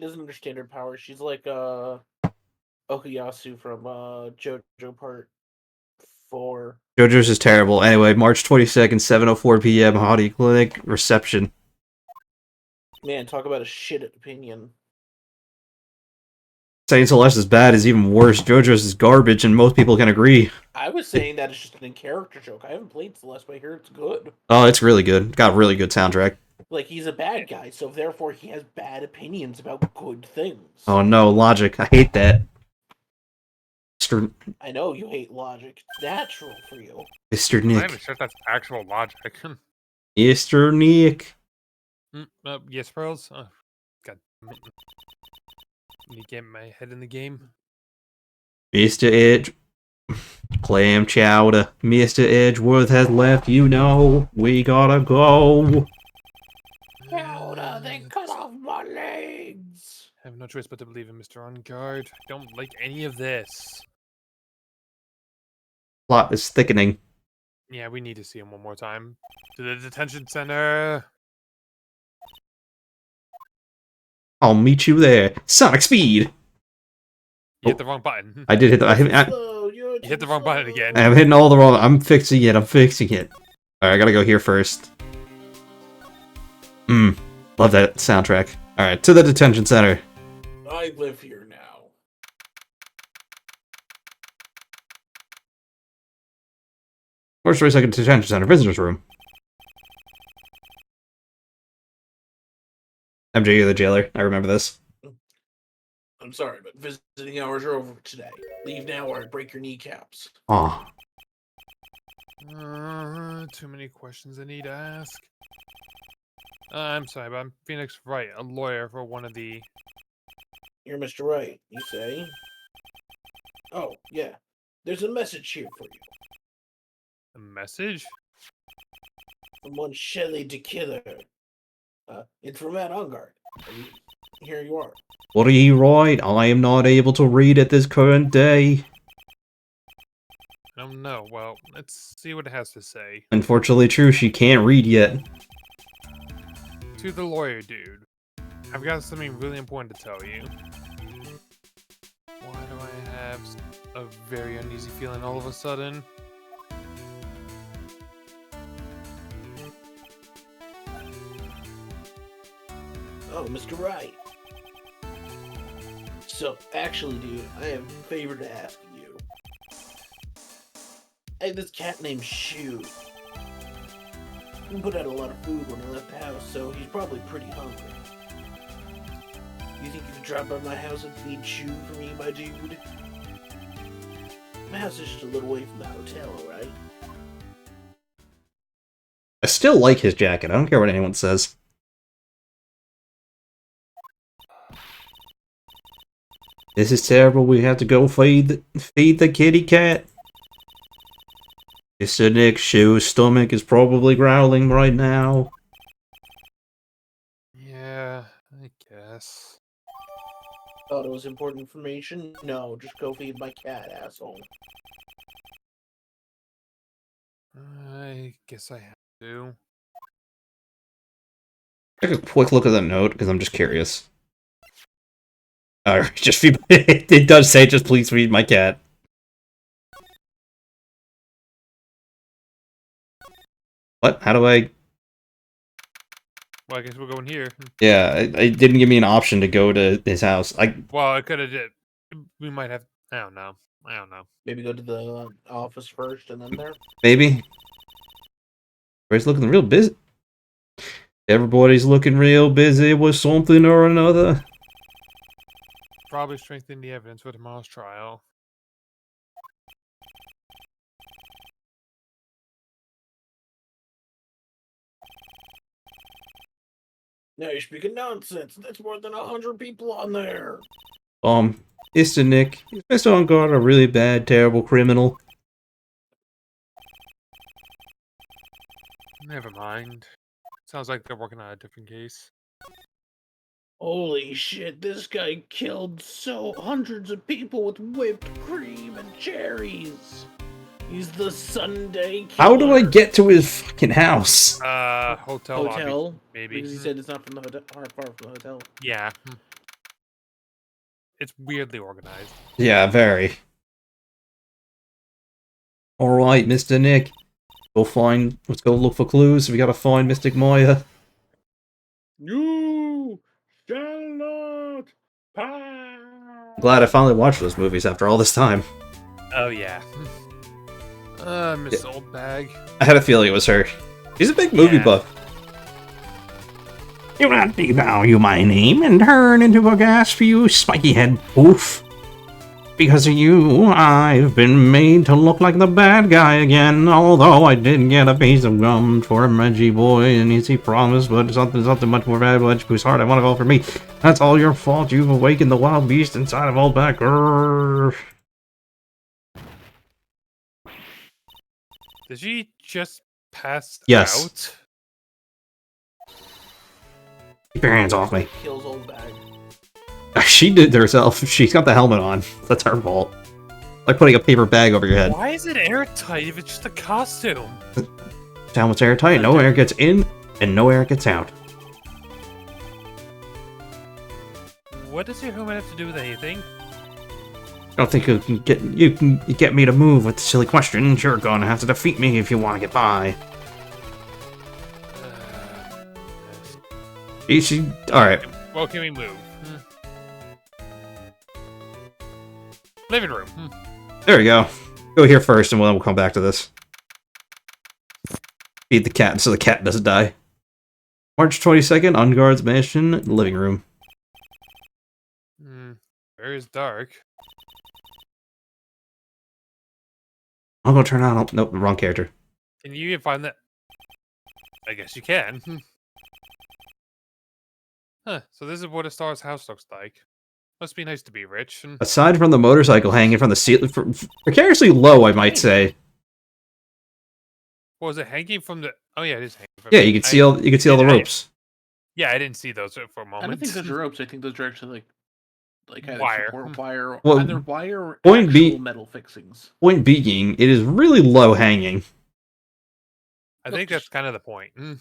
doesn't understand her power. She's like Okuyasu from JoJo Part 4. JoJo's is terrible. Anyway, March 22nd, 7:04 p.m. Hottie Clinic reception. Man, talk about a shit opinion. Saying Celeste's bad is even worse. JoJo's is garbage, and most people can agree. I was saying that it's just an in-character joke. I haven't played Celeste, but I hear it's good. Oh, it's really good. Got a really good soundtrack. Like, he's a bad guy, so therefore he has bad opinions about good things. Oh no, logic. I hate that. Mr. I know you hate logic. It's natural for you. Mr. I'm not Nick. even sure if that's actual logic. Mr. Nick. Yes, Pearls? Oh, God. Let me get my head in the game. Mr. Edge. Clam chowder. Mr. Edgeworth has left, you know. We gotta go. Chowder, they cut off my legs! I have no choice but to believe in Mr. On Guard. I don't like any of this. Plot is thickening. Yeah, we need to see him one more time. To the detention center. I'll meet you there. Sonic speed! You hit the wrong button. I did hit the... You hit the wrong button again. I'm hitting all the wrong... I'm fixing it. Alright, I gotta go here first. Love that soundtrack. Alright, to the detention center. I live here now. First, 2nd detention center. Visitors room. MJ, you're the jailer. I remember this. I'm sorry, but visiting hours are over today. Leave now or I break your kneecaps. Aw. Too many questions I need to ask. I'm sorry, but I'm Phoenix Wright, a lawyer for one of the... You're Mr. Wright, you say? Oh, yeah. There's a message here for you. A message? From one Shelley de Killer. It's from Matt Ungard. Here you are. What are you write? I am not able to read at this current day. I don't know. Well, let's see what it has to say. Unfortunately true, she can't read yet. To the lawyer dude. I've got something really important to tell you. Why do I have a very uneasy feeling all of a sudden? Oh, Mr. Wright. So, actually, dude, I have a favor to ask of you. I have this cat named Shoe. He put out a lot of food when I left the house, so he's probably pretty hungry. You think you could drop by my house and feed Shoe for me, my dude? My house is just a little way from the hotel, alright? I still like his jacket. I don't care what anyone says. This is terrible. We have to go feed the kitty cat. Mr. Nick Shoe's stomach is probably growling right now. Yeah, I guess. Thought it was important information? No, just go feed my cat, asshole. I guess I have to. Take a quick look at that note, because I'm just curious. Just feed... It does say, just please feed my cat. What? How do I... Well, I guess we're going here. Yeah, it didn't give me an option to go to his house. Well, I could have did. We might have... I don't know. Maybe go to the office first and then there? Maybe. Everybody's looking real busy. Everybody's looking real busy with something or another. Probably strengthen the evidence for tomorrow's trial. Now you're speaking nonsense. That's more than 100 people on there. Mr. Nick, is Mr. On Guard a really bad, terrible criminal? Never mind. Sounds like they're working on a different case. Holy shit, this guy killed hundreds of people with whipped cream and cherries. He's the Sunday killer. How do I get to his fucking house? Hotel lobby, Hotel? maybe. Because he said it's not from the hotel, far from the hotel. Yeah. it's weirdly organized. Yeah, very. Alright, Mr. Nick. Let's go look for clues. We gotta find Mystic Maya. You shall not pass. Glad I finally watched those movies after all this time. Oh yeah. Miss Old Bag. I had a feeling it was her. She's a big movie Yeah. buff. Do not devalue my name and turn into a gas, you spiky head poof. Because of you, I've been made to look like the bad guy again, although I did get a piece of gum for a Reggie boy, an easy promise, but something much more bad, whose heart I want to go for me. That's all your fault, you've awakened the wild beast inside of Old Back. Did she just pass Yes. out? Keep your hands off me. Kills old bag. She did it herself. She's got the helmet on. That's her fault. Like putting a paper bag over your head. Why is it airtight if it's just a costume? Helmet's airtight, no air gets in, and no air gets out. What does your helmet have to do with anything? I don't think you can get me to move with silly questions. You're gonna have to defeat me if you want to get by. Alright. Well, can we move? Living room. There we go. Go here first, and then we'll come back to this. Feed the cat so the cat doesn't die. March 22nd, on guard's mansion, living room. Where is dark? I'll go turn on. Nope, wrong character. Can you even find that? I guess you can. Huh, so this is what a star's house looks like. Must be nice to be rich. Aside from the motorcycle hanging from the ceiling, precariously low, I might say. Was it hanging from the? Oh yeah, it is hanging from. Yeah, you can see all the ropes. Yeah, I didn't see those for a moment. I don't think those are ropes. I think those are actually like either Wire. support wire, Well, either wire or point actual be- metal fixings. Point being, it is really low hanging. I think that's kind of the point. Come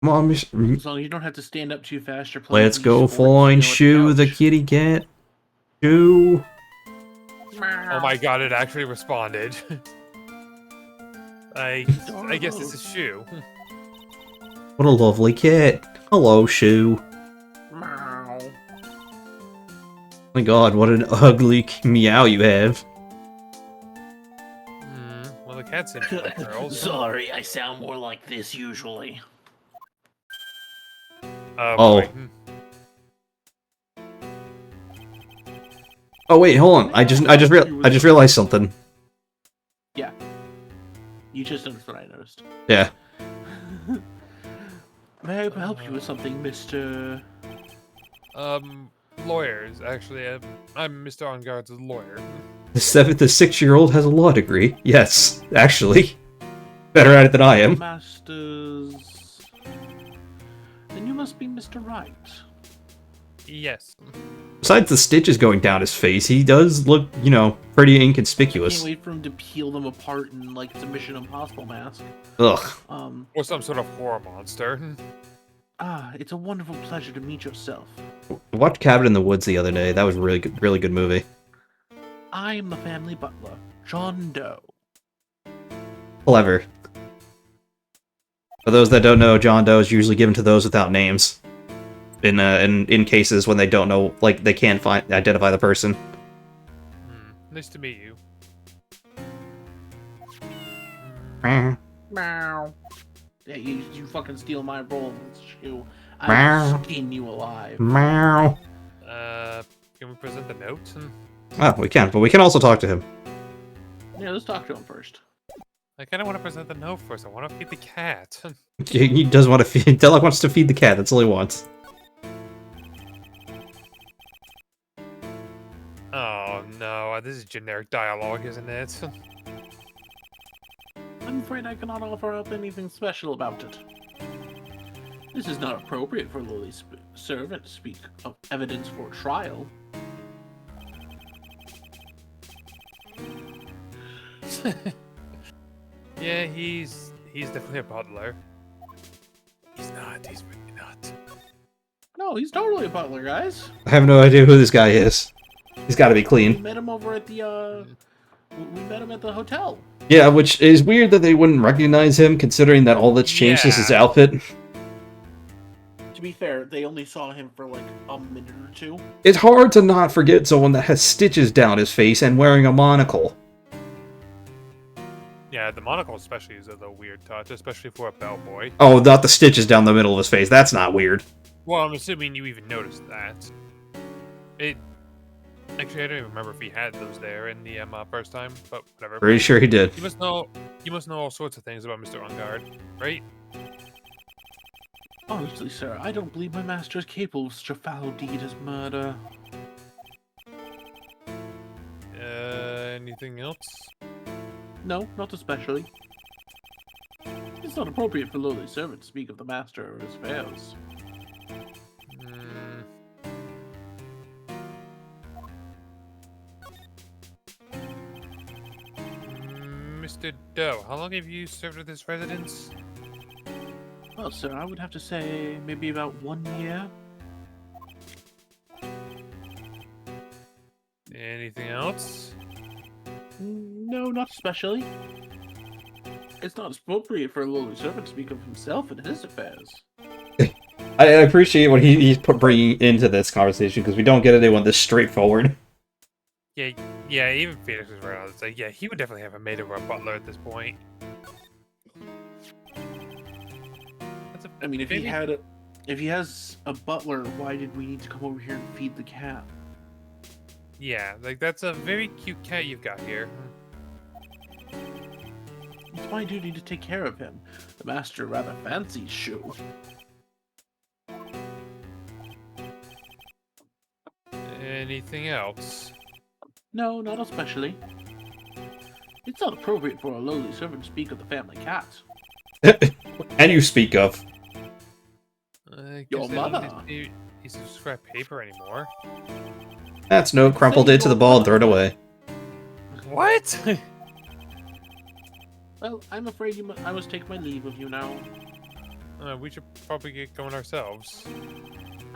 on, As long as you don't have to stand up too fast or play. let's Wii go Sports, find at Shoo the couch. kitty cat. Shoo. Oh my god, it actually responded. I guess this is Shoe. What a lovely cat. Hello, Shoo. Meow. My god, what an ugly meow you have. Well, the cat seems like girls. Sorry, I sound more like this usually. Oh. Boy. Oh wait, hold on. I just realized something. Yeah. You just noticed what I noticed. Yeah. May I help you with something, Mr. Lawyers. Actually, I'm Mr. Onguard's lawyer. The 6-year-old has a law degree. Yes, actually. Better at it than I am. Masters. Then you must be Mr. Wright. Yes. Besides the stitches going down his face, he does look, pretty Can't inconspicuous. wait for him to peel them apart in like it's a Mission Impossible mask. Ugh. Or some sort of horror monster. It's a wonderful pleasure to meet yourself. I watched Cabin in the Woods the other day. That was a really good movie. I am the family butler, John Doe. Clever. For those that don't know, John Doe is usually given to those without names. In cases when they don't know, like they can't identify the person. Nice to meet you. Meow. Yeah, you fucking steal my role, Shoe. I'll skin you alive. Meow. Can we present the note? Oh, we can, but we can also talk to him. Yeah, let's talk to him first. I kind of want to present the note first. I want to feed the cat. He does want to feed. Delak wants to feed the cat. That's all he wants. Oh no, this is generic dialogue, isn't it? I'm afraid I cannot offer up anything special about it. This is not appropriate for Lily's servant to speak of evidence for trial. Yeah, he's definitely a butler. He's not. He's really not. No, Oh, he's totally a butler, guys. I have no idea who this guy is. He's got to be We clean. met him over at the, we met him at the hotel. Yeah, which is weird that they wouldn't recognize him, considering that all that's changed is his Yeah. outfit. To be fair, they only saw him for like a minute or two. It's hard to not forget someone that has stitches down his face and wearing a monocle. Yeah, the monocle especially is a little weird touch, especially for a bellboy. Oh, not the stitches down the middle of his face. That's not weird. Well, I'm assuming you even noticed that. Actually, I don't even remember if he had those there in the first time, but whatever. Pretty sure he did. You must know all sorts of things about Mr. Ungard, right? Honestly, sir, I don't believe my master is capable of such a foul deed as murder. Anything else? No, not especially. It's not appropriate for lowly servant to speak of the master or his affairs. Mr. Doe, how long have you served at this residence? Well, sir, I would have to say maybe about 1 year. Anything else? No, not especially. It's not appropriate for a lowly servant to speak of himself and his affairs. I appreciate what he's bringing into this conversation, because we don't get anyone this straightforward. Yeah, even Phoenix was right on. It's like, yeah, he would definitely have a maid over a butler at this point. I mean, if he has a butler, why did we need to come over here and feed the cat? Yeah, like that's a very cute cat you've got here. It's my duty to take care of him. The master rather fancies Shu. Anything else? No, not especially. It's not appropriate for a lowly servant to speak of the family cat. And you speak of. Your mother. He doesn't scrap paper anymore. That's no crumpled into the ball and thrown away. What? Well, I'm afraid I must take my leave of you now. We should probably get going ourselves.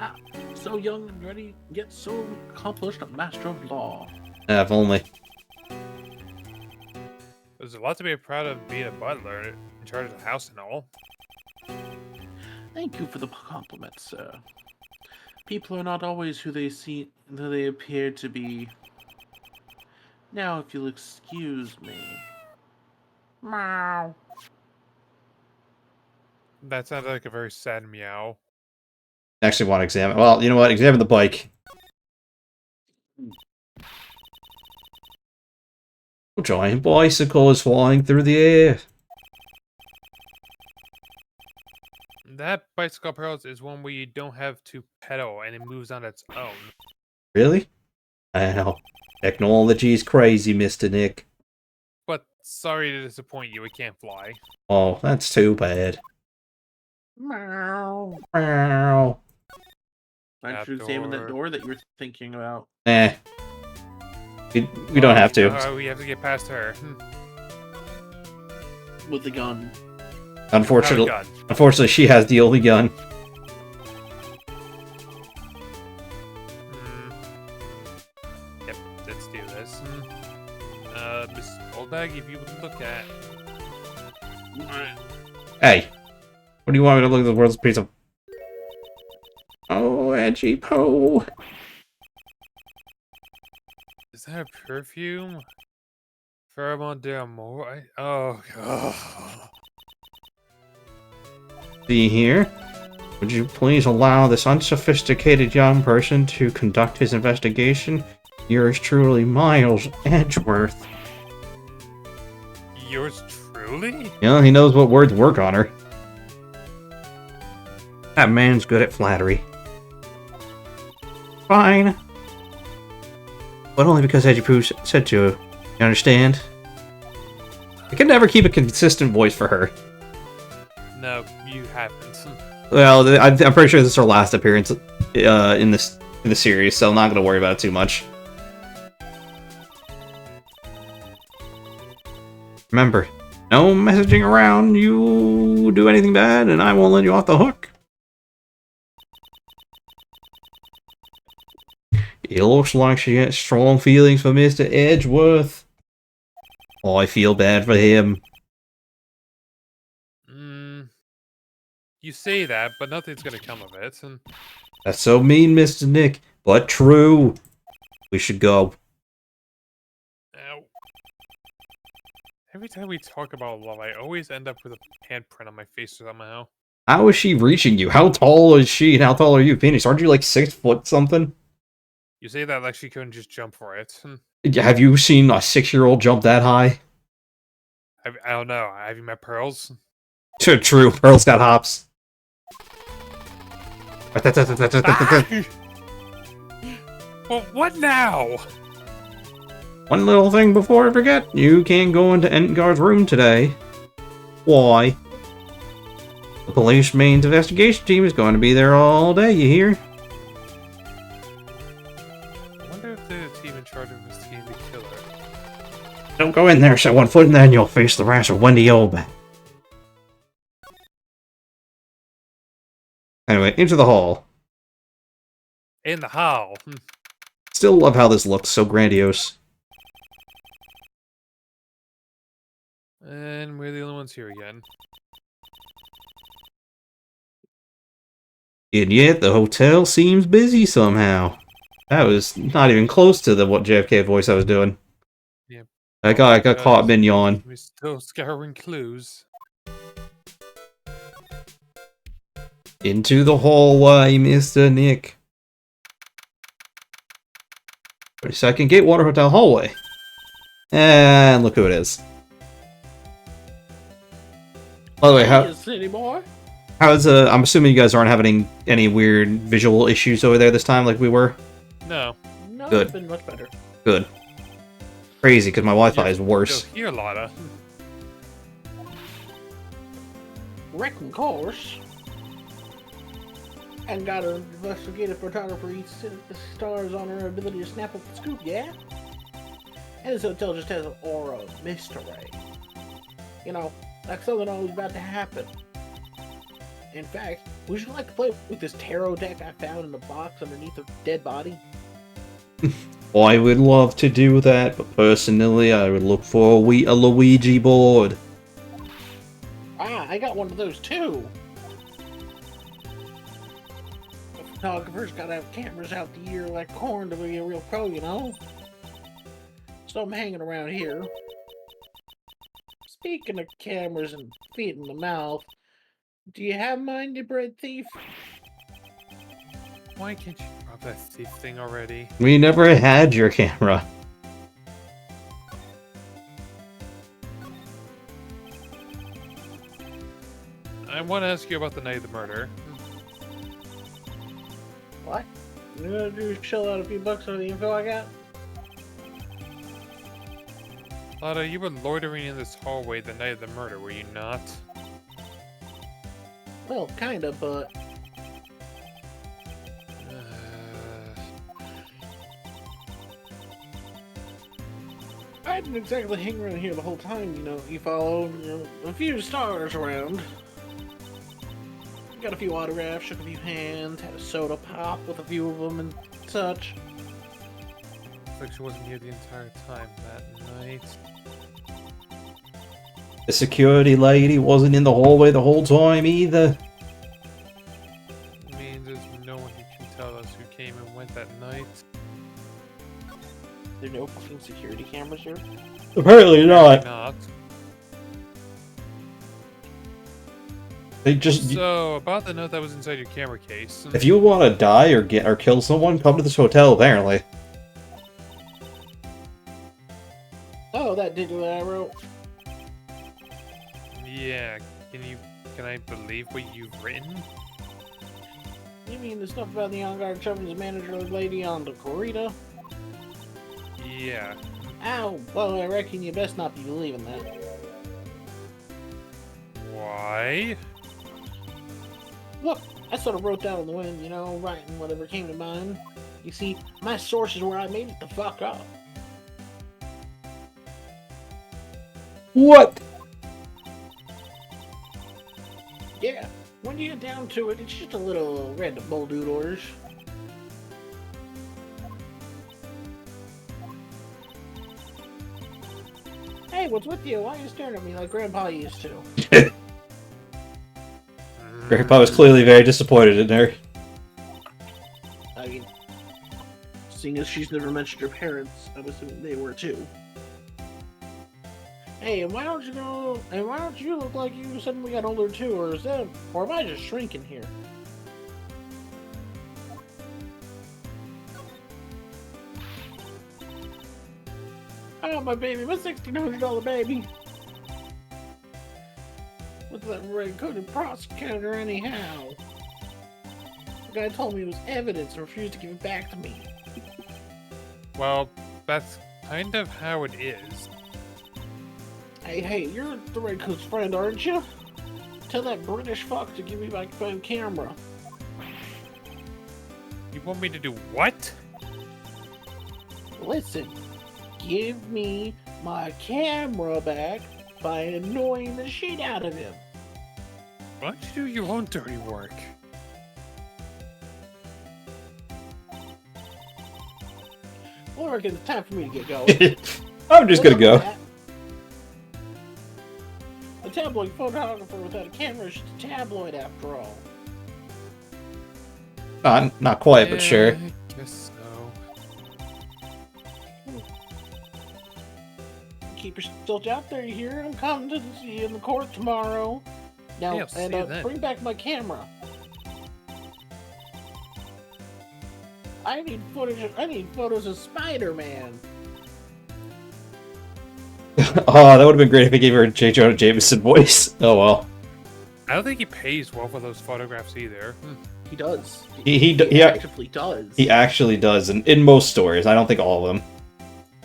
Ah, so young and ready, yet so accomplished a master of law. If only. There's a lot to be proud of being a butler in charge of the house and all. Thank you for the compliment, sir. People are not always who they appear to be. Now, if you'll excuse me. Meow. That sounds like a very sad meow. Actually want to examine. Well, you know what? Examine the bike. A giant bicycle is flying through the air. That bicycle pearls is one where you don't have to pedal and it moves on its own. Really? Wow. Technology's crazy, Mr. Nick. But sorry to disappoint you, it can't fly. Oh, that's too bad. Meow. Meow. I should examine that door that you were thinking about. Eh. We don't have to. We have to get past her. With the gun. Unfortunately, Oh, God. unfortunately, she has the only gun. Yep, let's do this. Miss Oldbag, if you would look at... Hey. What do you want me to look at the world's piece of... Oh, edgy po. Is that a perfume? Pheromone d'Amour? Oh, God. See here. Would you please allow this unsophisticated young person to conduct his investigation? Yours truly, Miles Edgeworth. Yours truly? Yeah, he knows what words work on her. That man's good at flattery. Fine. But only because Edgy Poo said to. You understand? I can never keep a consistent voice for her. No, you haven't. Well, I'm pretty sure this is her last appearance in the series, so I'm not going to worry about it too much. Remember, no messaging around. You do anything bad, and I won't let you off the hook. It looks like she has strong feelings for Mr. Edgeworth. I feel bad for him. You say that, but nothing's gonna come of it. And That's so mean, Mr. Nick, but true. We should go. ow. Every time we talk about love, I always end up with a handprint on my face somehow. How is she reaching you? How tall is she and how tall are you, Phoenix? Aren't you like 6 foot something? You say that like she couldn't just jump for it. Have you seen a 6-year-old jump that high? I don't know. Have you met Pearls? True, Pearl's got hops. Well, what now? One little thing before I forget. You can't go into Entgar's room today. Why? The police main investigation team is going to be there all day, you hear? I wonder if the team in charge of investigating the killer. Don't go in there, set one foot, and then you'll face the wrath of Wendy Oba. Anyway, into the hall. In the hall. Still love how this looks, so grandiose. And we're the only ones here again. And yet, the hotel seems busy somehow. That was not even close to what JFK voice I was doing. Yeah. I got caught mid-yawn. We're still scouring clues. Into the hallway, Mr. Nick. 32nd Gatewater Hotel hallway. And look who it is. By the way, Hey, city boy. I'm assuming you guys aren't having any weird visual issues over there this time like we were? No. No, Good. it's been much better. Good. Crazy, because my Wi-Fi is worse. Still here, Lotta. Wrecking course. And got an investigative photographer each stars on her ability to snap up the scoop, yeah? And this hotel just has an aura of mystery. You know, like something always about to happen. In fact, would you like to play with this tarot deck I found in the box underneath a dead body? I would love to do that, but personally I would look for a Luigi board. Ah, I got one of those too! Photographers gotta have cameras out the ear like corn to be a real pro, you know? So I'm hanging around here. Speaking of cameras and feet in the mouth, do you have mine, you bread thief? Why can't you drop that thief thing already? We never had your camera. I want to ask you about the night of the murder. What? You gonna do is shell out a few bucks on the info I got? Lotta, you were loitering in this hallway the night of the murder, were you not? Well, kinda, but I didn't exactly hang around here the whole time, you know. You followed, a few stars around. Got a few autographs, shook a few hands, had a soda pop with a few of them and such. Looks like she wasn't here the entire time that night. The security lady wasn't in the hallway the whole time either. I mean, there's no one who can tell us who came and went that night. There are no fucking security cameras here? Apparently not. Not. They just. So, about the note that was inside your camera case. If you want to die or kill someone, come to this hotel. Apparently. Oh, that digital that I wrote. Yeah, can I believe what you've written? You mean the stuff about the on-guard shoving his manager lady on the corridor? Yeah. Ow! Well, I reckon you best not be believing that. Why? Look, I sort of wrote down on the wind, you know, writing whatever came to mind. You see, my source is where I made it the fuck up. What? Yeah, when you get down to it, it's just a little random bull doodlers. Hey, what's with you? Why are you staring at me like Grandpa used to? Grandpa was clearly very disappointed in her. I mean, seeing as she's never mentioned her parents, I'm assuming they were too. Hey, and why don't you look like you suddenly got older too, or am I just shrinking here? Oh, my baby, my $1,600 baby. What's that red-coated prosecutor anyhow? The guy told me it was evidence and refused to give it back to me. Well, that's kind of how it is. Hey, you're the redcoat's friend, aren't you? Tell that British fuck to give me my phone camera. You want me to do what? Listen, give me my camera back by annoying the shit out of him. Why don't you do your own dirty work? Well, I reckon it's time for me to get going. I'm just gonna go. A tabloid photographer without a camera is just a tabloid after all. Not quite, but sure. I guess so. Keep your stilt out there, you hear? I'm coming to see you in the court tomorrow. Now, Hey, I'll see you then. bring back my camera. I need photos of Spider-Man. Oh, that would have been great if he gave her a J. Jonah Jameson voice. Oh well. I don't think he pays well for those photographs either. He does. He actually does. He actually does, in most stories. I don't think all of them.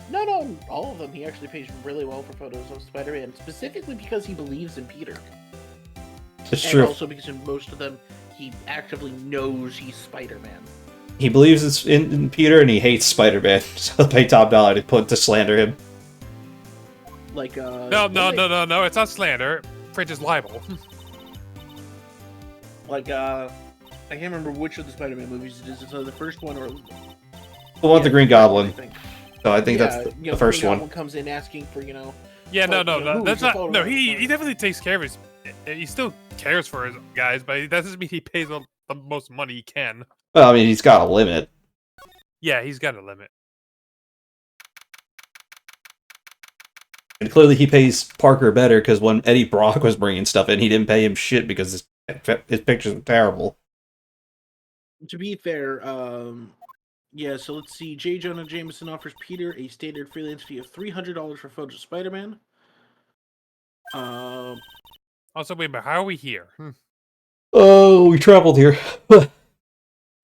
No, all of them. He actually pays really well for photos of Spider-Man, specifically because he believes in Peter. It's And true. also because in most of them, he actively knows he's Spider-Man. He believes in Peter, and he hates Spider-Man, so they'll pay top dollar to slander him. Like, No, it's not slander. Print is libel. Like, I can't remember which of the Spider-Man movies it is. It's the first one or... The one with the Green I Goblin. think. So I think that's the first Green one. Goblin comes in asking for, Yeah, Like, no, that's who's the not. No, photo he for? definitely takes care of his. He still cares for his guys, but that doesn't mean he pays the most money he can. Well, I mean, he's got a limit. Yeah, he's got a limit. And clearly he pays Parker better, because when Eddie Brock was bringing stuff in, he didn't pay him shit because his pictures were terrible. To be fair, yeah, so let's see. J. Jonah Jameson offers Peter a standard freelance fee of $300 for photos of Spider-Man. Also, wait, but how are we here? Oh, we traveled here.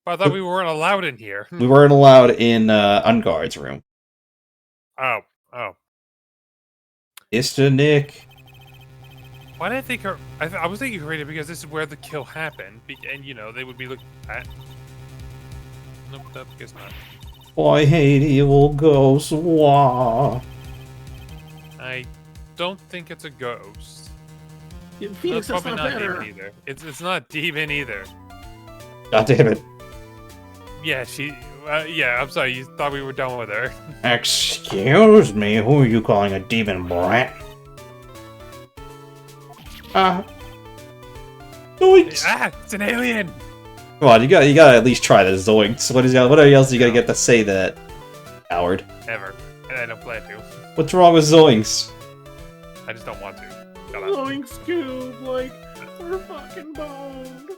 I thought we weren't allowed in here. We weren't allowed in Unguard's room. Oh. Mr. Nick. Why did I think her? I was thinking her because this is where the kill happened, and they would be looking at. Nope, I guess not. I hate evil ghosts. Wah. I don't think it's a ghost. Phoenix, No, that's probably not not better. demon either. It's not demon either. God damn it. Yeah, she. Yeah, I'm sorry. You thought we were done with her. Excuse me, who are you calling a demon brat? Zoinks. It's an alien. Come on, you gotta at least try this, Zoinks. What else you gotta get to say that, Howard? Ever, and I don't plan to. What's wrong with Zoinks? I just don't want to. Shut up. Glowing Scoob, like, we're fucking boned.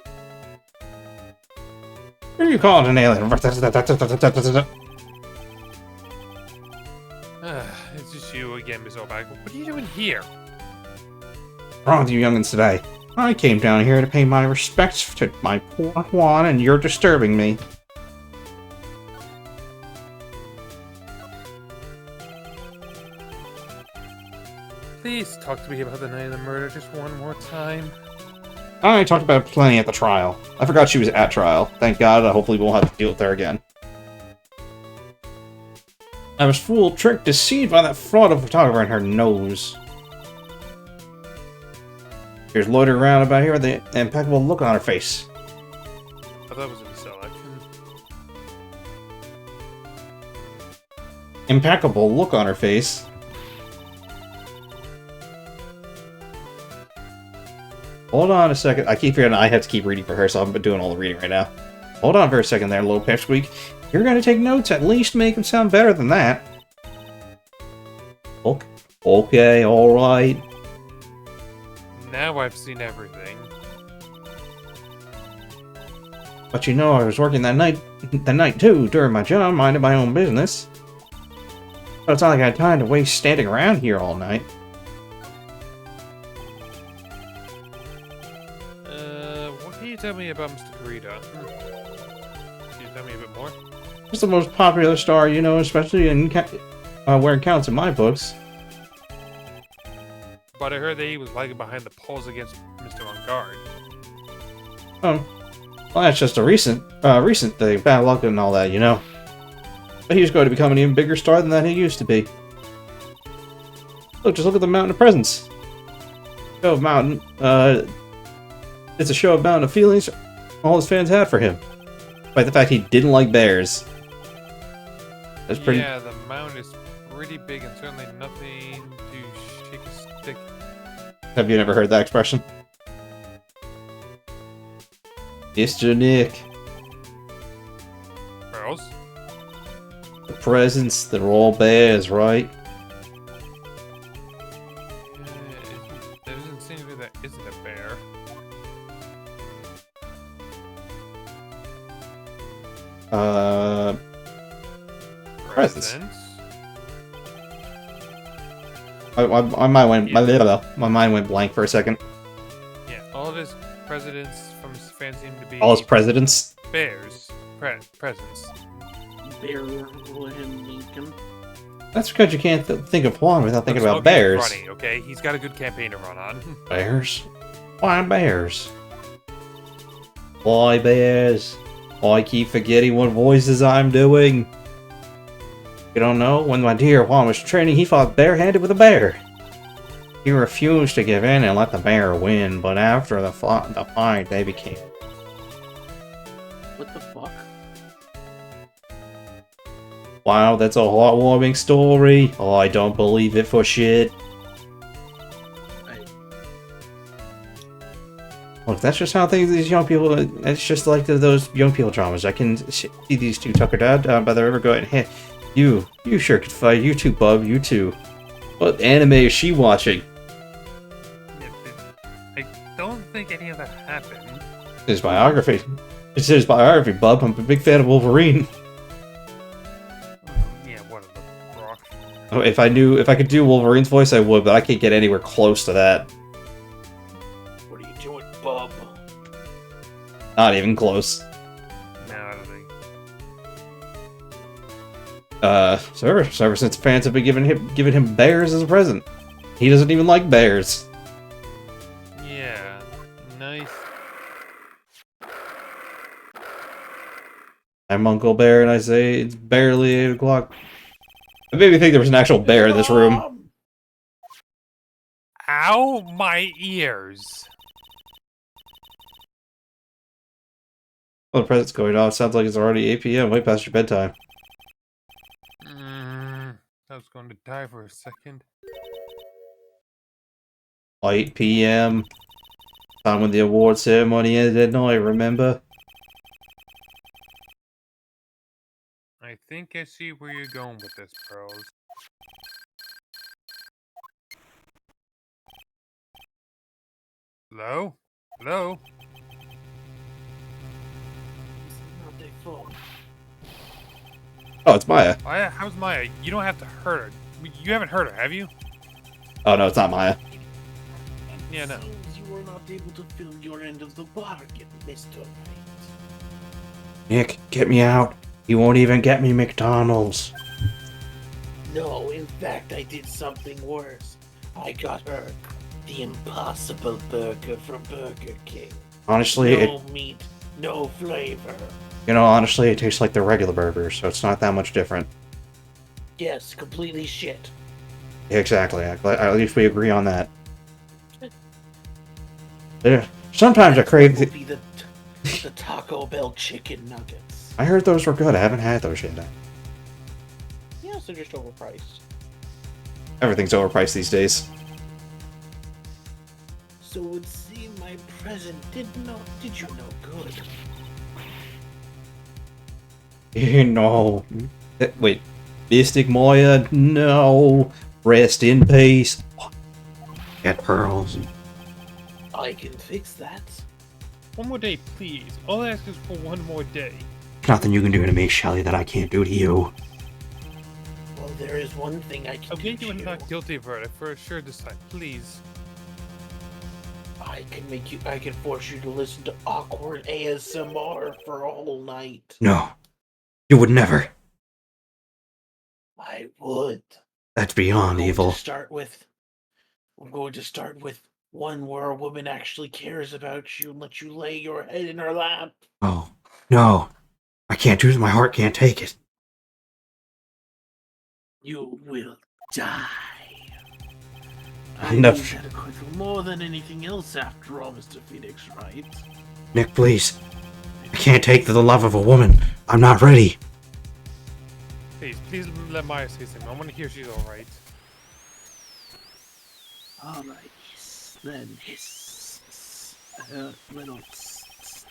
Who are you calling an alien? It's just you again, Miss Orbach. What are you doing here? What's wrong with you youngins today? I came down here to pay my respects to my poor Juan, and you're disturbing me. Please talk to me about the night of the murder just one more time. I talked about it plenty at the trial. I forgot she was at trial. Thank God, hopefully we won't have to deal with her again. I was fooled, tricked, deceived by that fraud of a photographer in her nose. Here's loitering around about here with the impeccable look on her face. I thought it was a Selleck. Impeccable look on her face. Hold on a second. I keep forgetting I have to keep reading for her, so I'm doing all the reading right now. Hold on for a second there, little pipsqueak. You're gonna take notes, at least make them sound better than that. Okay, alright. Now I've seen everything. But you know, I was working that night too, during my job, minding my own business. So it's not like I had time to waste standing around here all night. What can you tell me about Mr. Kurita? Can you tell me a bit more? He's the most popular star, you know, especially in where it counts in my books. But I heard that he was lagging behind the polls against Mr. On Guard. Oh, well, that's just a recent thing, bad luck and all that, you know. But he's going to become an even bigger star than that he used to be. Look, just look at the Mountain of Presents. Show of Mountain, it's a show of Mountain of feelings all his fans had for him. Despite the fact he didn't like bears. That's pretty... Yeah, the mountain is pretty big and certainly nothing to shake a stick. Have you never heard that expression? Mr. Nick. Girls? The presents, they're all bears, right? There doesn't seem to be that isn't a bear. Presents. Presents? My mind went blank for a second. Yeah, all of his presidents from his fans seem to be All his presidents. bears. Presents. Bear Lincoln. That's because you can't think of Juan without thinking about Smokey bears. Runny, okay? He's got a good campaign to run on. Bears? Why bears? Why bears? I keep forgetting what voices I'm doing. You don't know? When my dear Juan was training, he fought barehanded with a bear. He refused to give in and let the bear win, but after the fight, they became... What the fuck? Wow, that's a heartwarming story. Oh, I don't believe it for shit. Look, that's just how these young people... It's just like those young people dramas. I can see these two Tucker Dad down by the river going, hey, you sure could fight. You too, bub, you too. What anime is she watching? I don't think any of that happened. It's his biography. It's his biography, bub. I'm a big fan of Wolverine. Yeah, what the rock? Oh, if I could do Wolverine's voice, I would, but I can't get anywhere close to that. What are you doing, bub? Not even close. No, I don't think. So ever since fans have been giving him bears as a present. He doesn't even like bears. Yeah, nice. I'm Uncle Bear, and I say it's barely 8 o'clock. It made me think there was an actual bear in this room. Ow, my ears! Well, the present's going off. Sounds like it's already 8 p.m. Way past your bedtime. I was going to die for a second. 8 p.m. Time when the award ceremony ended at night, remember? I think I see where you're going with this, Pearls. Hello? Hello? Not their fault. Oh, it's Maya. How's Maya? You don't have to hurt her. You haven't hurt her, have you? Oh, no, it's not Maya. Yeah, no. Seems you were not able to fill your end of the bargain, Mr. Wright. Nick, get me out. You won't even get me McDonald's. No, in fact, I did something worse. I got her the Impossible Burger from Burger King. Honestly, No meat, no flavor. honestly, it tastes like the regular burger, so it's not that much different. Yes, completely shit. Exactly. At least we agree on that. Yeah. Sometimes I crave Would be the Taco Bell chicken nuggets. I heard those were good. I haven't had those yet. Yes, they're just overpriced. Everything's overpriced these days. So it would seem my present did you no good. No. Wait. Mystic Moya, no. Rest in peace. Get pearls. I can fix that. One more day, please. All I ask is for one more day. Nothing you can do to me, Shelly, that I can't do to you. Well, there is one thing I can I'll do get you to a you. not guilty verdict for sure this time, please. I can force you to listen to awkward ASMR for a whole night. No. You would never. I would. That's beyond I'm evil. going to start with one where a woman actually cares about you and lets you lay your head in her lap. Oh, no. I can't do it. My heart can't take it. You will die. I Enough. need adequate more than anything else after all, Mr. Phoenix, right? Nick, please. I can't take the love of a woman. I'm not ready. Please let Maya say something. I want to hear she's alright. Alright, then hiss. Little. What's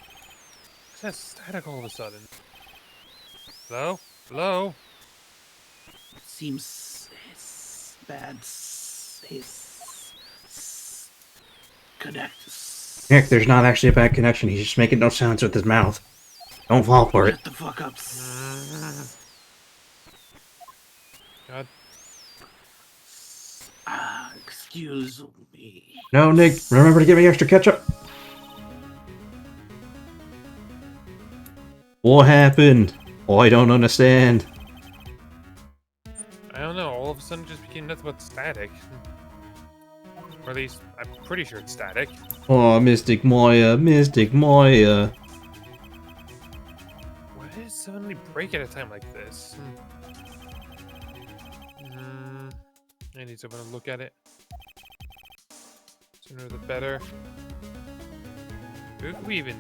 that static all of a sudden? Hello? Hello? Seems bad. Connect. Nick, there's not actually a bad connection. He's just making no sounds with his mouth. Don't fall for it. Shut the fuck up. God. Excuse me. No, Nick, remember to give me extra ketchup. What happened? Oh, I don't understand. I don't know, all of a sudden it just became nothing but static. Or at least, I'm pretty sure it's static. Oh, Mystic Moya, Mystic Moya. Why did it suddenly break at a time like this? I need someone to look at it. Sooner the better. Who could we even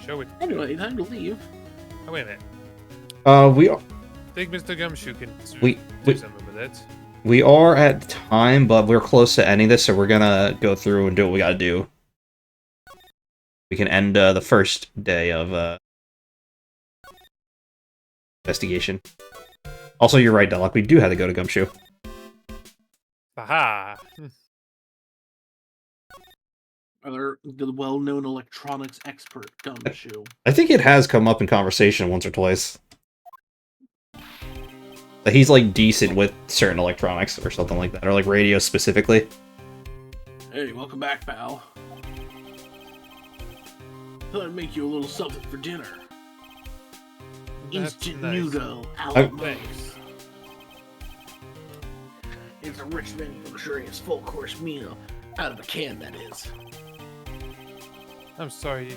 show it to? Anyway, time to leave. Oh, wait a minute. We I think Mr. Gumshoe can We- do something with it. we are at time, but we're close to ending this, so we're gonna go through and do what we gotta do. We can end the first day of investigation. Also, you're right, Delok. We do have to go to Gumshoe. Aha! The well-known electronics expert, Gumshoe. I think it has come up in conversation once or twice. That he's like decent with certain electronics or something like that, or like radio specifically. Hey, welcome back, pal. Thought I'd make you a little something for dinner. That's Instant nice. noodle a la mode. Thanks. It's a rich and luxurious full-course meal. Out of a can, that is. I'm sorry you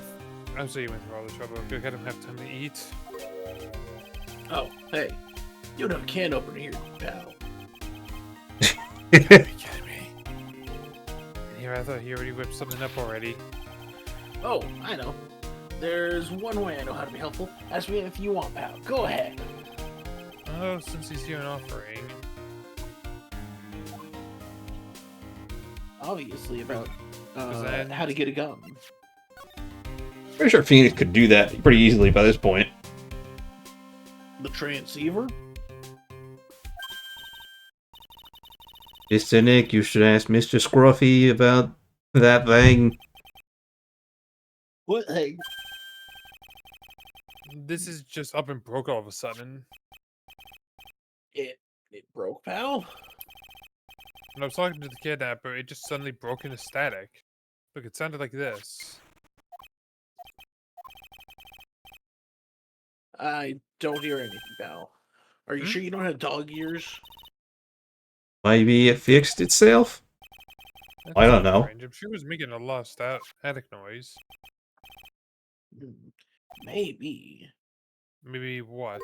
went through all the trouble. I don't have time to eat. Oh, hey. You don't have a can opener here, pal. Are you kidding me? And here I thought he already whipped something up already. Oh, I know. There's one way I know how to be helpful. Ask me if you want, pal. Go ahead. Oh, since he's here and offering. Obviously about that- how to get a gun. Pretty sure Phoenix could do that pretty easily by this point. The transceiver? Mr. Nick, you should ask Mr. Scruffy about that thing. What thing? This is just up and broke all of a sudden. It broke, pal? When I was talking to the kidnapper, it just suddenly broke into static. Look, it sounded like this. I don't hear anything, pal. Are you sure you don't have dog ears? Maybe it fixed itself? That's I don't know. strange. I'm sure it was making a lot of static noise. Maybe. Maybe what?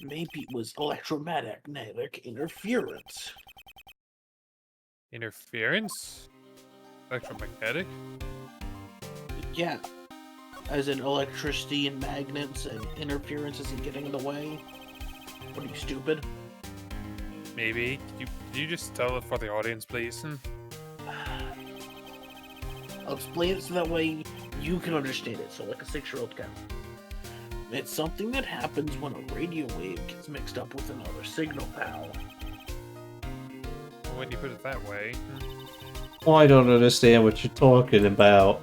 Maybe it was electromagnetic interference. Interference? Electromagnetic? Yeah. As in electricity and magnets and interference isn't getting in the way. What are you, stupid? Maybe. Could you just tell it for the audience, please? I'll explain it so that way you can understand it. So like a 6-year-old can. It's something that happens when a radio wave gets mixed up with another signal, pal. When you put it that way. Well, I don't understand what you're talking about.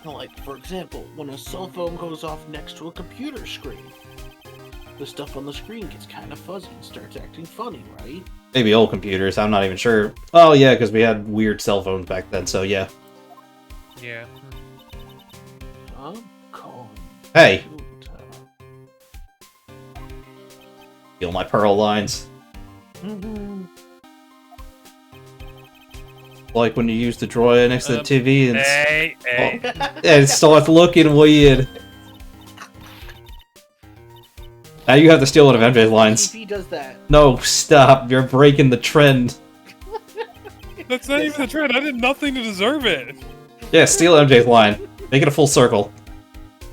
Like, for example, when a cell phone goes off next to a computer screen, the stuff on the screen gets kind of fuzzy and starts acting funny, right? Maybe old computers, I'm not even sure. Oh yeah, because we had weird cell phones back then, so yeah. Yeah. I'm calling. Hey! Steal my pearl lines. Like when you use the drawer next to the TV and Hey. and it starts looking weird. Now you have to steal one of MJ's lines. TV does that. No, stop. You're breaking the trend. That's not even the trend. I did nothing to deserve it. Yeah, steal MJ's line. Make it a full circle.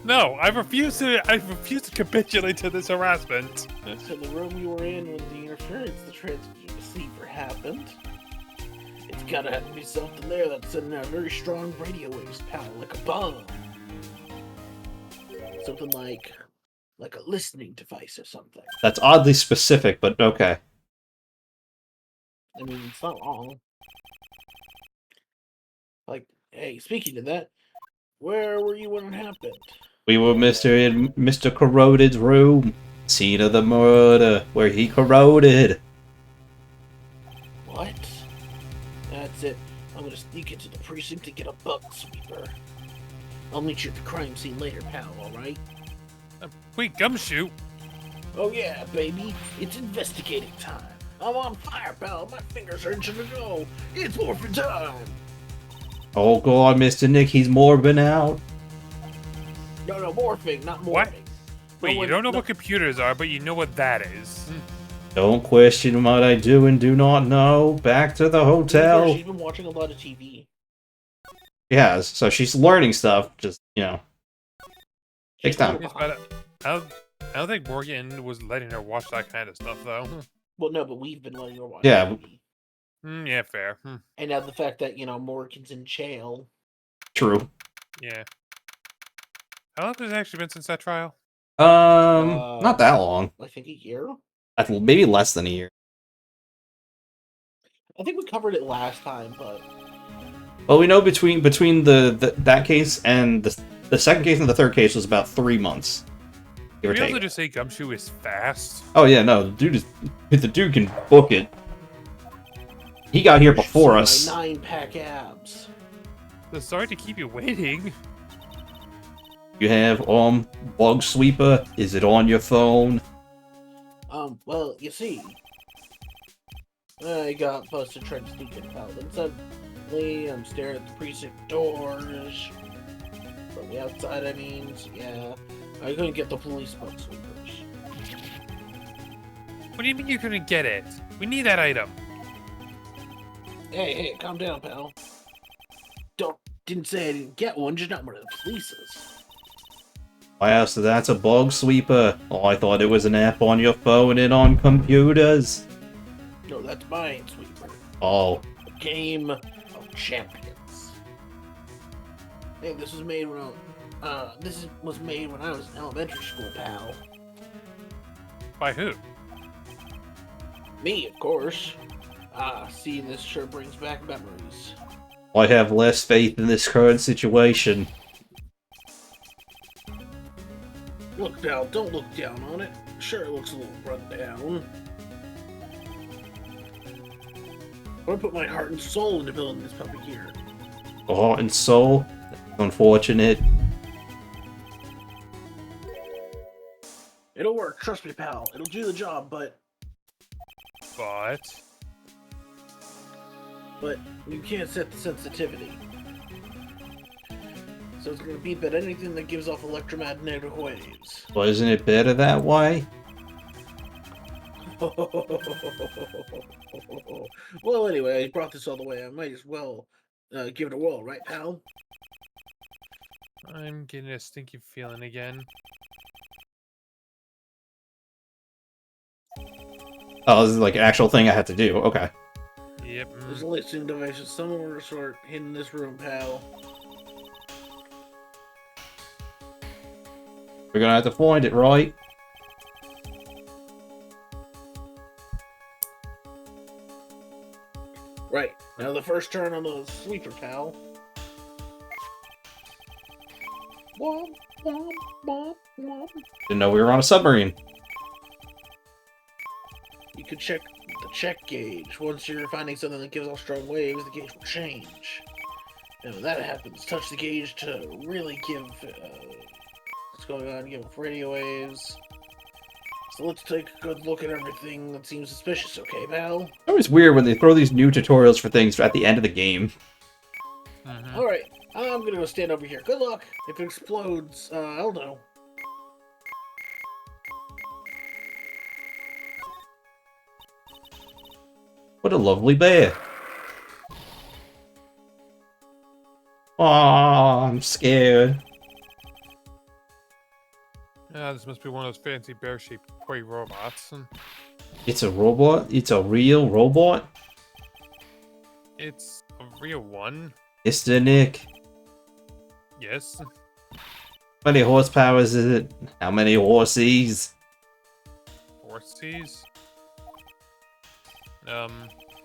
No, I refuse to capitulate to this harassment. So the room you were in when the interference, the transceiver happened. It's gotta have to be something there that's sending out very strong radio waves, pal, like a bomb. Something like a listening device or something. That's oddly specific, but okay. I mean, it's not wrong. Like, hey, speaking of that, where were you when it happened? We were in Mr. Corroded's room. Scene of the murder, where he corroded. What? That's it. I'm gonna sneak into the precinct to get a bug sweeper. I'll meet you at the crime scene later, pal, alright? Wait, Gumshoe. Oh yeah, baby. It's investigating time. I'm on fire, pal. My fingers are itching to go. It's morphin' time. Oh god, Mr. Nick, he's morbing out. No, morphing, not morphing. What? Wait, No, you don't know what computers are, but you know what that is. Don't question what I do and do not know. Back to the hotel. She's been watching a lot of TV. She has, so she's learning stuff, just, you know. Takes time. Yes, but I don't think Morgan was letting her watch that kind of stuff, though. Well, no, but we've been letting her watch Yeah. TV. Yeah, fair. And now the fact that, Morgan's in jail. True. Yeah. How long has it actually been since that trial? Not that long. I think a year? I think maybe less than a year. I think we covered it last time, but... Well, we know between that case and the second case and the third case was about 3 months. Give or Are you able take. to just say Gumshoe is fast? Oh yeah, no, the dude can book it. He got here before us. 9-pack abs. So sorry to keep you waiting. You have bug sweeper. Is it on your phone? Well, you see, I got busted trying to sneak in, pal. Then suddenly, I'm staring at the precinct doors. From the outside, I mean, so yeah. I couldn't get the police bug sweepers. What do you mean you couldn't get it? We need that item. Hey, calm down, pal. Didn't say I didn't get one, just not one of the police's. Wow, so that's a bug sweeper. Oh, I thought it was an app on your phone and on computers. No, that's Minesweeper. Oh. A game of champions. Hey, this was made when I was in elementary school, pal. By who? Me, of course. Seeing this sure brings back memories. I have less faith in this current situation. Look, pal, don't look down on it. Sure, it looks a little run down. I'm gonna put my heart and soul into building this puppy here. Heart and soul? Unfortunate. It'll work, trust me, pal. It'll do the job, but you can't set the sensitivity. So it's gonna beep at anything that gives off electromagnetic waves. Well, isn't it better that way? Well, anyway, I brought this all the way. I might as well give it a whirl, right, pal? I'm getting a stinky feeling again. Oh, this is like an actual thing I have to do. Okay. Yep. There's a listening device of some sort hidden in this room, pal. We're gonna have to find it, right? Right. Now the first turn on the sweeper, pal. Womp, womp, womp, womp. Didn't know we were on a submarine. You could check the check gauge. Once you're finding something that gives off strong waves, the gauge will change. And when that happens, touch the gauge to really give what's going on, give off radio waves. So let's take a good look at everything that seems suspicious, okay, pal? It's always weird when they throw these new tutorials for things at the end of the game. Alright, I'm gonna go stand over here. Good luck! If it explodes, I'll know. What a lovely bear. Oh, I'm scared. Yeah, this must be one of those fancy bear-shaped toy robots. It's a robot? It's a real robot? It's a real one. Mr. Nick. Yes. How many horsepowers is it? How many horsies? Horses.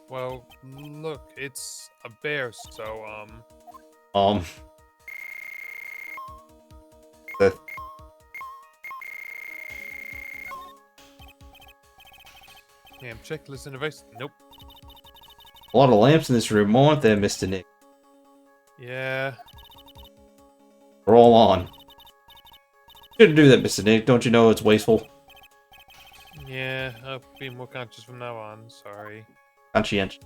Well, look, it's a bear, so, The yeah, check listen device. Nope. a lot of lamps in this room, aren't there, Mr. Nick? Yeah. They're all on. Shouldn't do that, Mr. Nick. Don't you know it's wasteful? Yeah, I'll be more conscious from now on. Sorry. Conscientious.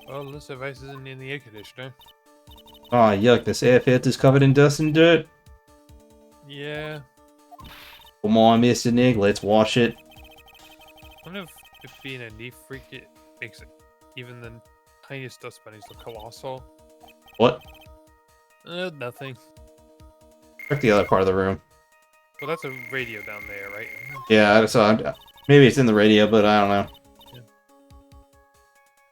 Well, this device isn't in the air conditioner. Ah, yuck, this air filter's covered in dust and dirt. Yeah. Come on, Mr. Nick, let's wash it. I wonder if being a neat freak it makes it even the tiniest dust bunnies look colossal. What? Nothing. Check the other part of the room. Well, that's a radio down there, right? Yeah, maybe it's in the radio, but I don't know. Yeah.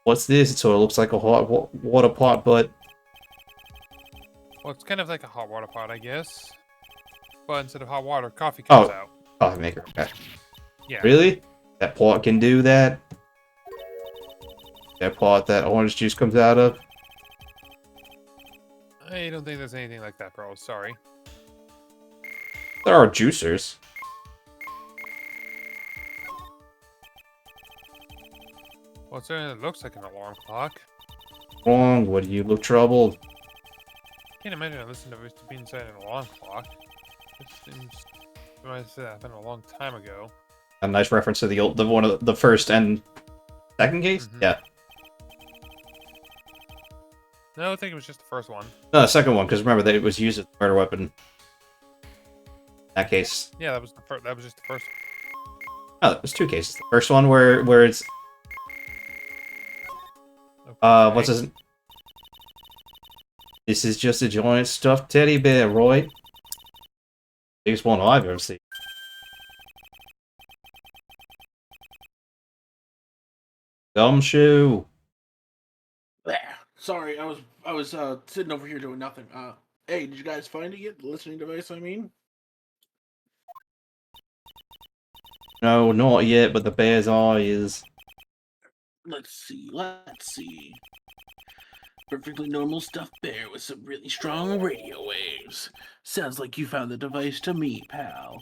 What's this? It sort of looks like a hot water pot, but... Well, it's kind of like a hot water pot, I guess. But instead of hot water, coffee comes out. Coffee maker, okay. Yeah. Really? That pot can do that? That pot that orange juice comes out of? I don't think there's anything like that, bro. Sorry. There are juicers. Well, it certainly looks like an alarm clock. Wrong, what do you look troubled? Can't imagine I listened to it to be inside an alarm clock. It seems it happened a long time ago. A nice reference to the one of the first and second case? Mhm. Yeah. No, I think it was just the first one. No, the second one, because remember that it was used as a murder weapon. In that case. Yeah, that was the first. That was just the first. No, it was two cases. The first one where it's Okay. what's his... This is just a giant stuffed teddy bear, Roy. Biggest one I've ever seen. Gumshoe. There. Sorry, I was sitting over here doing nothing. Hey, did you guys find it yet? The listening device, I mean? No, not yet, but the bear's eye is... Let's see. Perfectly normal stuffed bear with some really strong radio waves. Sounds like you found the device to me, pal.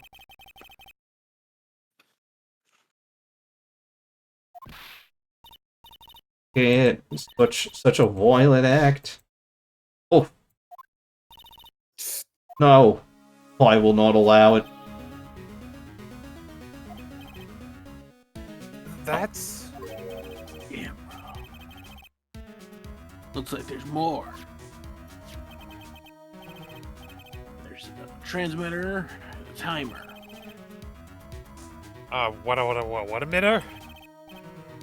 Yeah, such a violent act. Oh. No. I will not allow it. That's... Yeah. Looks like there's more. There's a transmitter and a timer. What emitter?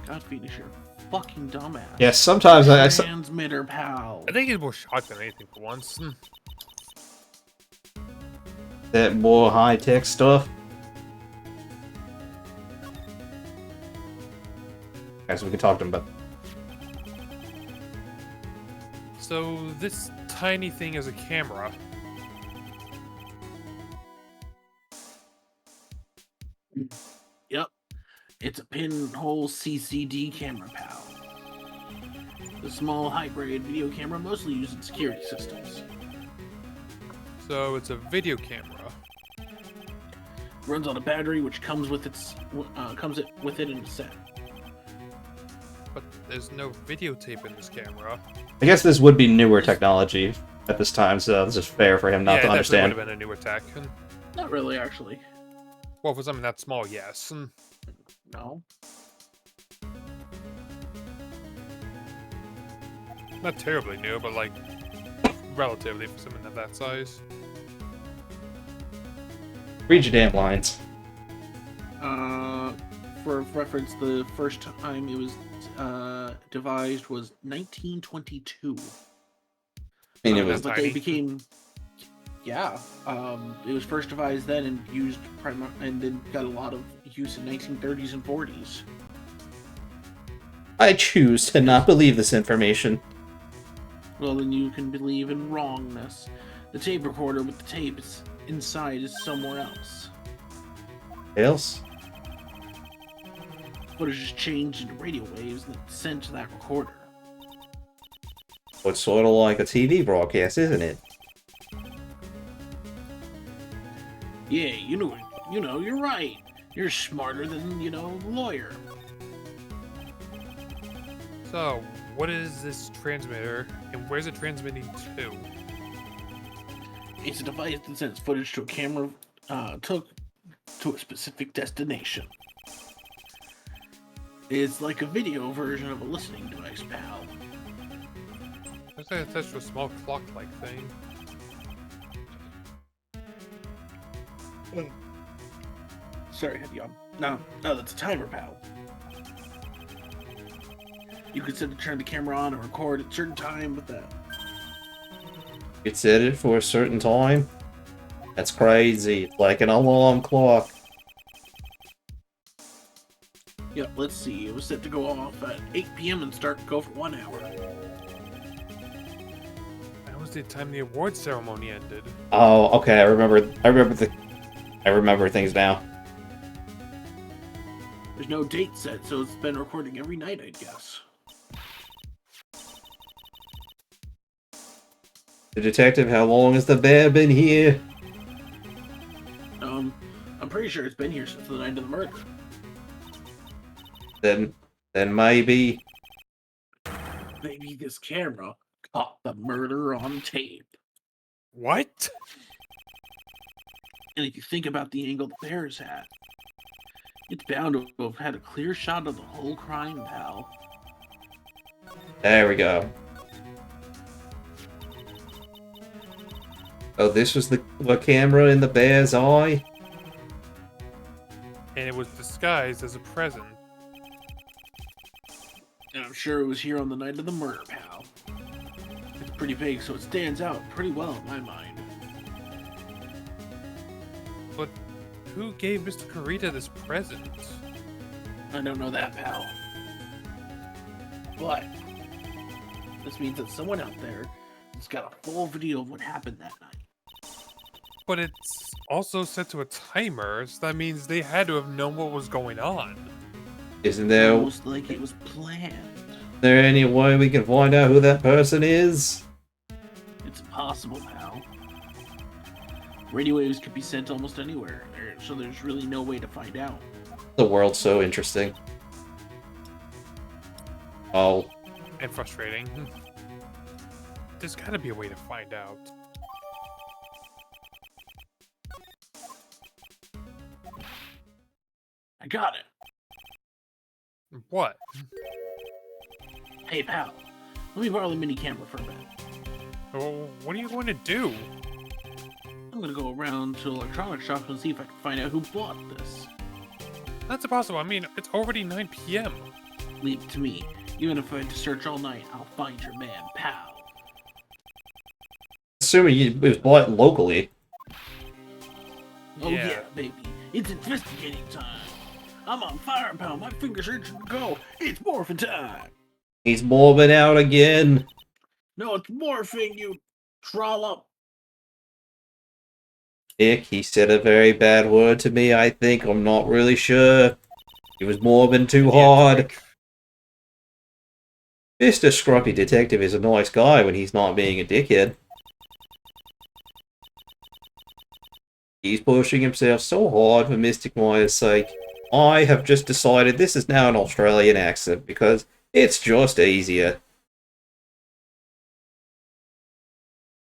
God, Phoenix, you're a fucking dumbass. Yeah, sometimes I Transmitter, pal. I think he's more shocked than anything for once. That more high-tech stuff. Okay, so we can talk to him about. So this tiny thing is a camera. Yep. It's a pinhole CCD camera, pal. The small high-grade video camera mostly used in security systems. So it's a video camera. Runs on a battery which comes with with it in a set. But there's no videotape in this camera. I guess this would be newer technology at this time, so this is fair for him not to Yeah, that understand. would have been a newer tech. Not really, actually. Well, for something that small, yes. No. Not terribly new, but like relatively for something of that size. Read your damn lines. For reference, the first time it was devised was 1922. I mean, it was But tiny. they became, yeah. It was first devised then and used and then got a lot of use in 1930s and 40s. I choose to not believe this information. Well, then you can believe in wrongness. The tape recorder with the tapes inside is somewhere else. Else? Footage is changed into radio waves and it's sent to that recorder. Well, it's sort of like a TV broadcast, isn't it? Yeah, you know, you're right. You're smarter than, a lawyer. So, what is this transmitter, and where's it transmitting to? It's a device that sends footage to a camera took to a specific destination. It's like a video version of a listening device, pal. Looks like it's attached to a small clock-like thing. Sorry, I had you on. No, that's a timer, pal. You can set to turn the camera on and record at a certain time with that. It set it for a certain time? That's crazy. Like an alarm clock. Yep, let's see. It was set to go off at 8 p.m. and go for 1 hour. That was the time the award ceremony ended. Oh, okay. I remember things now. There's no date set, so it's been recording every night, I guess. The detective, how long has the bear been here? I'm pretty sure it's been here since the night of the murder. Then maybe. Maybe this camera caught the murder on tape. What? And if you think about the angle the bear is at, it's bound to have had a clear shot of the whole crime, pal. There we go. Oh, this was the camera in the bear's eye? And it was disguised as a present. And I'm sure it was here on the night of the murder, pal. It's pretty big, so it stands out pretty well in my mind. But who gave Mr. Kurita this present? I don't know that, pal. But this means that someone out there has got a full video of what happened that night. But it's also set to a timer, so that means they had to have known what was going on. Isn't there Almost like it was planned. any way we can find out who that person is? It's impossible, pal. Radio waves could be sent almost anywhere, so there's really no way to find out. The world's so interesting. Oh, And frustrating. There's gotta be a way to find out. I got it. What? Hey, pal. Let me borrow the mini camera for a minute. Well, what are you going to do? I'm gonna go around to electronic shops and see if I can find out who bought this. That's impossible. I mean, it's already 9 p.m. Leave it to me. Even if I had to search all night, I'll find your man, pal. assuming it was bought locally. Oh yeah, baby. It's investigating time. I'm on fire, pal. My fingers are itching to go. It's morphin' time. He's morbing out again. No, it's morphing, you trollop. Nick, he said a very bad word to me, I think. I'm not really sure. He was morbing too hard. Mr. Scruffy Detective is a nice guy when he's not being a dickhead. He's pushing himself so hard for Mystic Maya's sake. I have just decided this is now an Australian accent because it's just easier.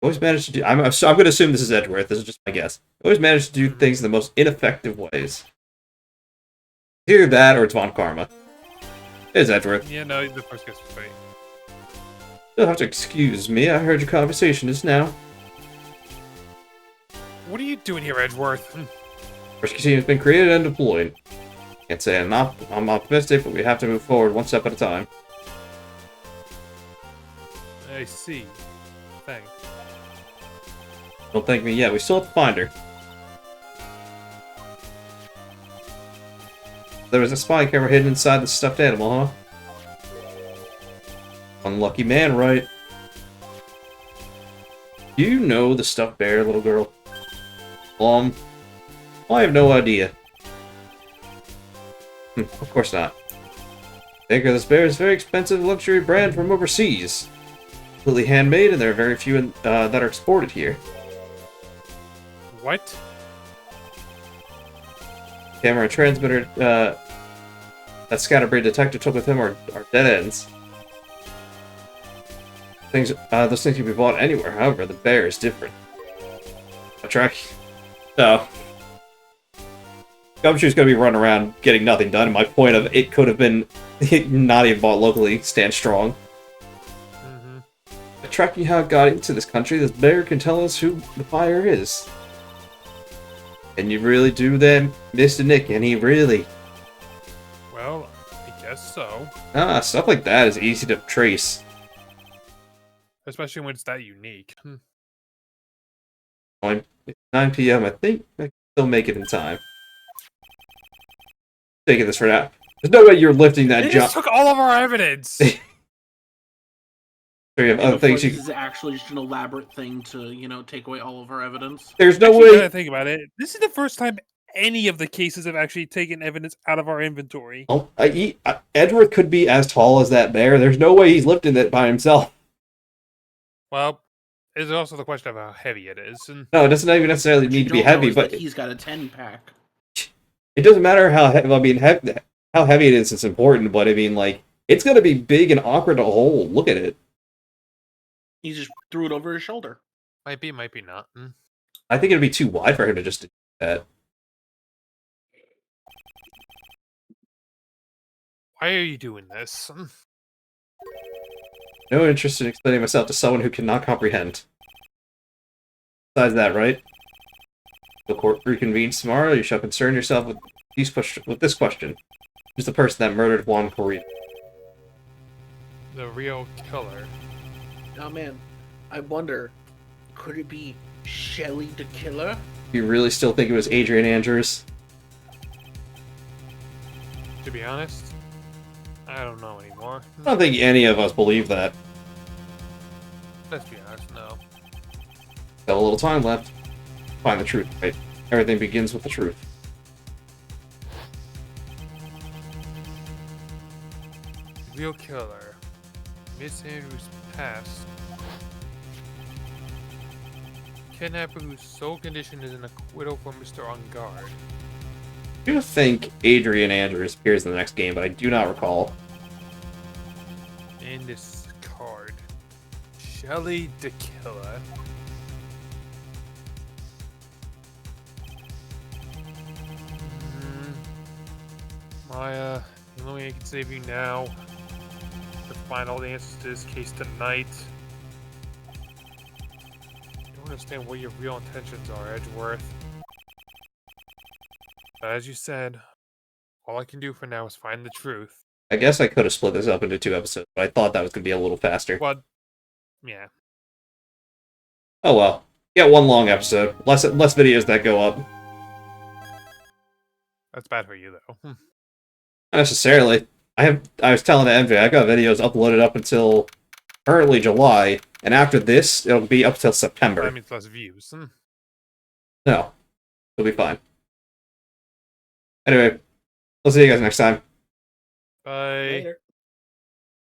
Always managed to do. I'm going to assume this is Edgeworth. This is just my guess. Always managed to do things in the most ineffective ways. Either that or it's Von Karma. It's Edgeworth. Yeah, no, the first guess was right. You'll have to excuse me. I heard your conversation just now. What are you doing here, Edgeworth? Rescue team has been created and deployed. Can't say I'm optimistic, but we have to move forward one step at a time. I see. Thanks. Don't thank me yet. We still have to find her. There was a spy camera hidden inside the stuffed animal, huh? Unlucky man, right? You know the stuffed bear, little girl. I have no idea. Of course not. Baker, this bear is a very expensive luxury brand from overseas. Completely handmade, and there are very few that are exported here. What? Camera and transmitter that Scatterbrain detective took with him are dead ends. Those things can be bought anywhere, however, the bear is different. A track? No. Gumshoe's gonna be running around getting nothing done, and my point of it could have been not even bought locally stands strong. Tracking how it got into this country, this bear can tell us who the buyer is. And you really do that, Mr. Nick, and he really... Well, I guess so. Stuff like that is easy to trace. Especially when it's that unique. It's 9 p.m. I think I can still make it in time. Taking this for now. There's no way you're lifting that They jump. just took all of our evidence! We have other things This is actually just an elaborate thing to, take away all of our evidence. There's no Actually, now that way. I think about it, this is the first time any of the cases have actually taken evidence out of our inventory. Oh, Edward could be as tall as that bear. There's no way he's lifting it by himself. Well, there's also the question of how heavy it is. And No, it doesn't even necessarily need to be heavy, but he's got a 10-pack. it doesn't matter how heavy. I mean, how heavy it is. It's important, but I mean, like, it's gonna be big and awkward to hold. Look at it. He just threw it over his shoulder. might be not. I think it'd be too wide for him to just do that. Why are you doing this? No interest in explaining myself to someone who cannot comprehend. Besides that, right? The court reconvenes tomorrow. You shall concern yourself with this question: who's the person that murdered Juan Correa? The real killer. Oh man, I wonder, could it be Shelly the Killer? You really still think it was Adrian Andrews? To be honest, I don't know anymore. I don't think any of us believe that. Let's be honest, no. Got a little time left. Find the truth, right? Everything begins with the truth. The real killer. Miss Andrews' past. Kidnapper whose sole condition is an acquittal from Mr. On Guard. I do think Adrian Andrews appears in the next game, but I do not recall. And this card. Shelly the Killer. Maya, the only way I can save you now to find all the answers to this case tonight. I don't understand what your real intentions are, Edgeworth. But as you said, all I can do for now is find the truth. I guess I could have split this up into 2 episodes, but I thought that was going to be a little faster. But, yeah. Oh well. Yeah, one long episode. Less videos that go up. That's bad for you, though. Not necessarily. I was telling MJ, I got videos uploaded up until early July, and after this, it'll be up till September. That means less views. No. It'll be fine. Anyway, we'll see you guys next time. Bye. Later.